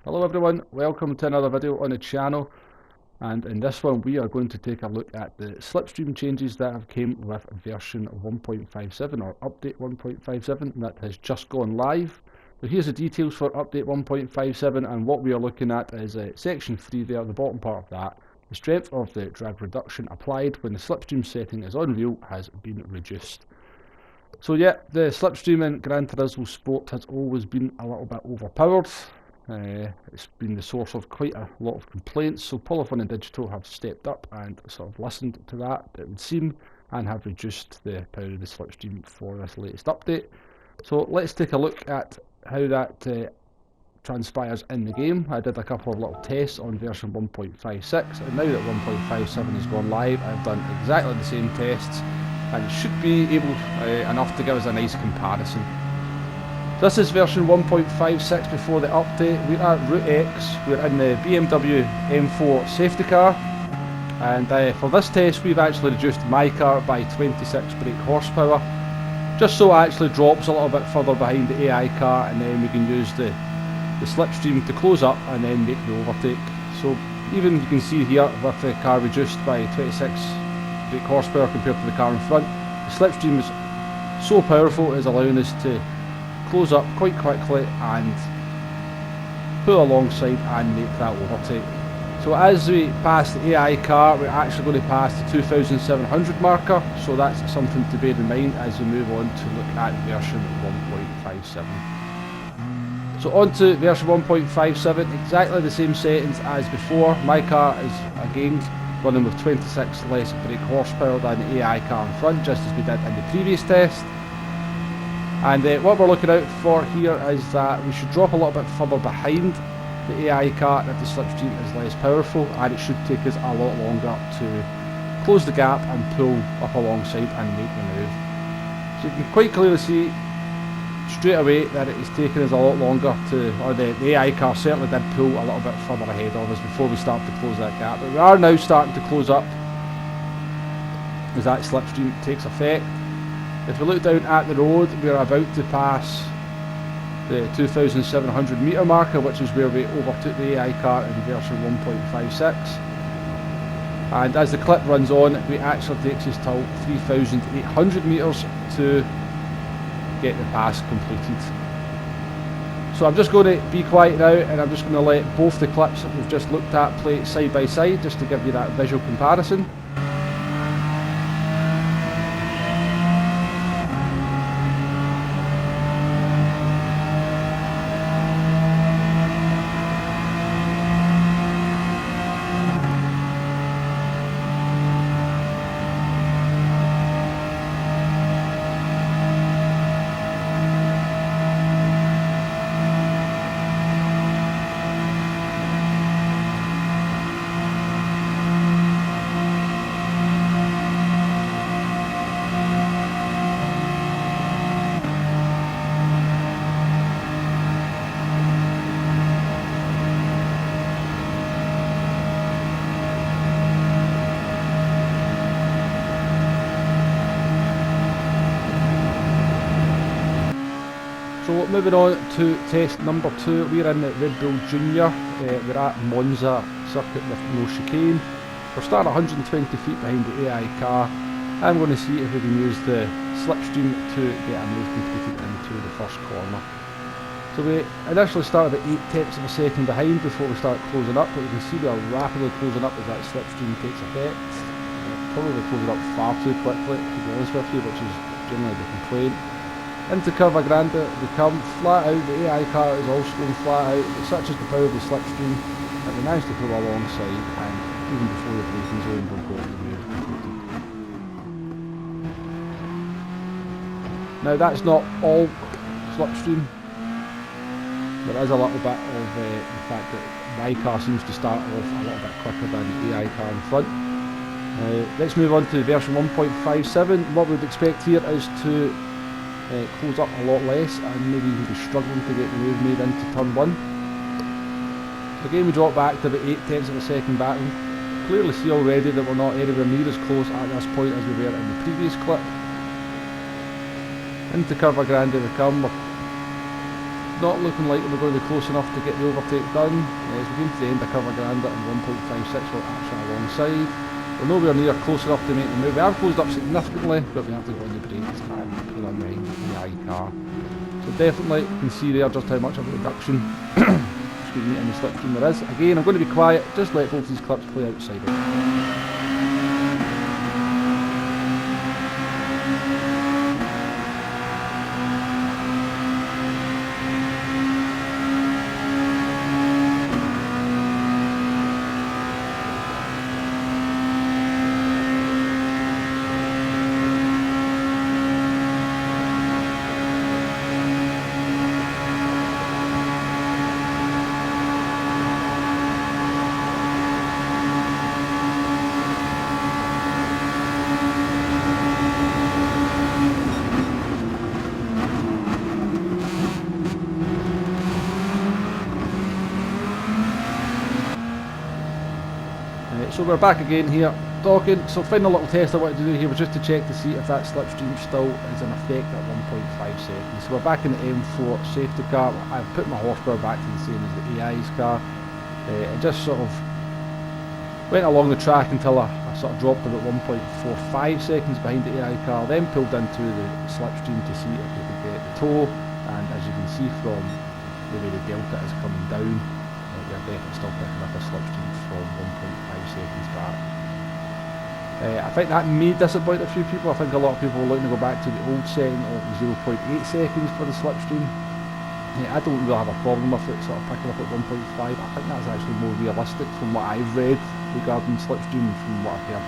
Hello everyone, welcome to another video on the channel, and in this one we are going to take a look at the Slipstream changes that have came with version 1.57 or update 1.57 that has just gone live. So here's the details for update 1.57, and what we are looking at is section 3 there, the bottom part of that. The strength of the drag reduction applied when the Slipstream setting is on real has been reduced. So yeah, the Slipstream in Gran Turismo Sport has always been a little bit overpowered. It's been the source of quite a lot of complaints, so Polyphony and Digital have stepped up and sort of listened to that, it would seem, and have reduced the power of the Slipstream for this latest update. So let's take a look at how that transpires in the game. I did a couple of little tests on version 1.56, and now that 1.57 has gone live, I've done exactly the same tests, and it should be able enough to give us a nice comparison. This is version 1.56 before the update. We're at Route X, we're in the BMW M4 safety car, and for this test we've actually reduced my car by 26 brake horsepower, just so it actually drops a little bit further behind the AI car, and then we can use the Slipstream to close up and then make the overtake. So even you can see here with the car reduced by 26 brake horsepower compared to the car in front, the Slipstream is so powerful, it is allowing us to close up quite quickly and pull alongside and make that overtake. So as we pass the AI car, we're actually going to pass the 2700 marker, so that's something to bear in mind as we move on to look at version 1.57. So on to version 1.57, exactly the same settings as before. My car is again running with 26 less brake horsepower than the AI car in front, just as we did in the previous test. And what we're looking out for here is that we should drop a little bit further behind the AI car if the Slipstream is less powerful, and it should take us a lot longer to close the gap and pull up alongside and make the move. So you can quite clearly see straight away that it is taking us a lot longer to, or the AI car certainly did pull a little bit further ahead of us before we start to close that gap. But we are now starting to close up as that Slipstream takes effect. If we look down at the road, we are about to pass the 2700 metre marker, which is where we overtook the AI car in version 1.56. And as the clip runs on, it actually takes us till 3800 metres to get the pass completed. So I'm just going to be quiet now, and I'm just going to let both the clips that we've just looked at play side by side, just to give you that visual comparison. So moving on to test number 2, we're in the Red Bull Junior, we're at Monza circuit with no chicane. We're starting 120 feet behind the AI car. I'm going to see if we can use the Slipstream to get a move completed into the first corner. So we initially started at 0.8 of a second behind before we start closing up, but you can see we are rapidly closing up as that Slipstream takes effect. Probably closing up far too quickly, to be honest with you, which is generally the complaint. Into Curva Grande we come, flat out, the AI car is also going flat out, but such is the power of the Slipstream that we managed to pull alongside, and even before the braking zone we've got the move completed. Now that's not all Slipstream, there is a little bit of the fact that my car seems to start off a little bit quicker than the AI car in front. Let's move on to version 1.57. What we'd expect here is to close up a lot less and maybe even be struggling to get the move made into turn 1. So again we drop back to about 0.8 of a second back. We can clearly see already that we're not anywhere near as close at this point as we were in the previous clip. Into Curva Grande we come. We're not looking like we're going to be close enough to get the overtake done. As we came to the end, I covered Granda and 1.56 were actually alongside. We're nowhere near close enough to make the move. We have closed up significantly, but we have to go on the brakes and pull in behind the AI car. So definitely, you can see there just how much of a reduction excuse me, in the slipstream there is. Again, I'm going to be quiet, just let both these clips play outside it. So we're back again here, talking. So final little test I wanted to do here was just to check to see if that slipstream still is in effect at 1.5 seconds. So we're back in the M4 safety car. I've put my horsepower back to the same as the AI's car. It just sort of went along the track until I sort of dropped about 1.45 seconds behind the AI car, then pulled into the slipstream to see if we could get the tow. And as you can see from the way the delta is coming down, we're definitely still picking up a slipstream from 1.5 seconds back. I think that may disappoint a few people. I think a lot of people are looking to go back to the old setting of 0.8 seconds for the slipstream. I don't really have a problem with it sort of picking up at 1.5. I think that's actually more realistic from what I've read regarding slipstream and from what I've heard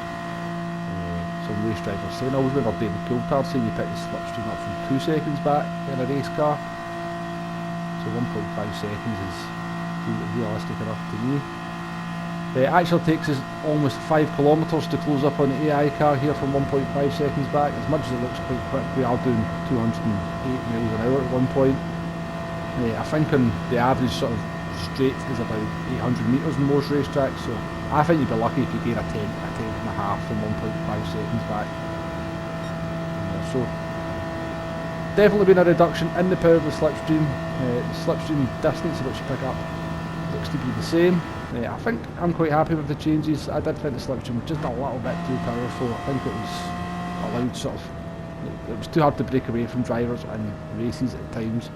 some race drivers saying. I always remember David Coulthard saying you pick the slipstream up from 2 seconds back in a race car. So 1.5 seconds is realistic enough to me. It actually takes us almost 5 kilometres to close up on the AI car here from 1.5 seconds back. As much as it looks quite quick, we are doing 208 miles an hour at one point. I think on the average sort of straight is about 800 metres in most racetracks, so I think you'd be lucky if you gain a tenth and a half from 1.5 seconds back. So definitely been a reduction in the power of the slipstream. The slipstream distance which you pick up looks to be the same. I think I'm quite happy with the changes. I did think the slipstream was just a little bit too powerful. I think it was allowed sort of, it was too hard to break away from drivers in races at times.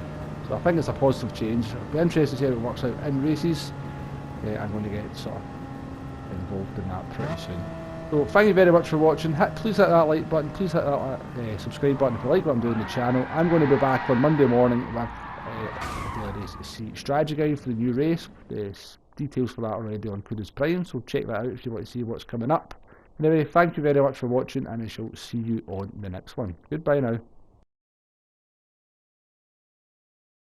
So I think it's a positive change. I'll be interested to see how it works out in races. I'm going to get sort of involved in that pretty soon. So thank you very much for watching. Please hit that like button, please hit that subscribe button if you like what I'm doing on the channel. I'm going to be back on Monday morning with a race strategy guide for the new race. There's details for that already on Kudos Prime, so check that out if you want to see what's coming up. Anyway, thank you very much for watching, and I shall see you on the next one. Goodbye now.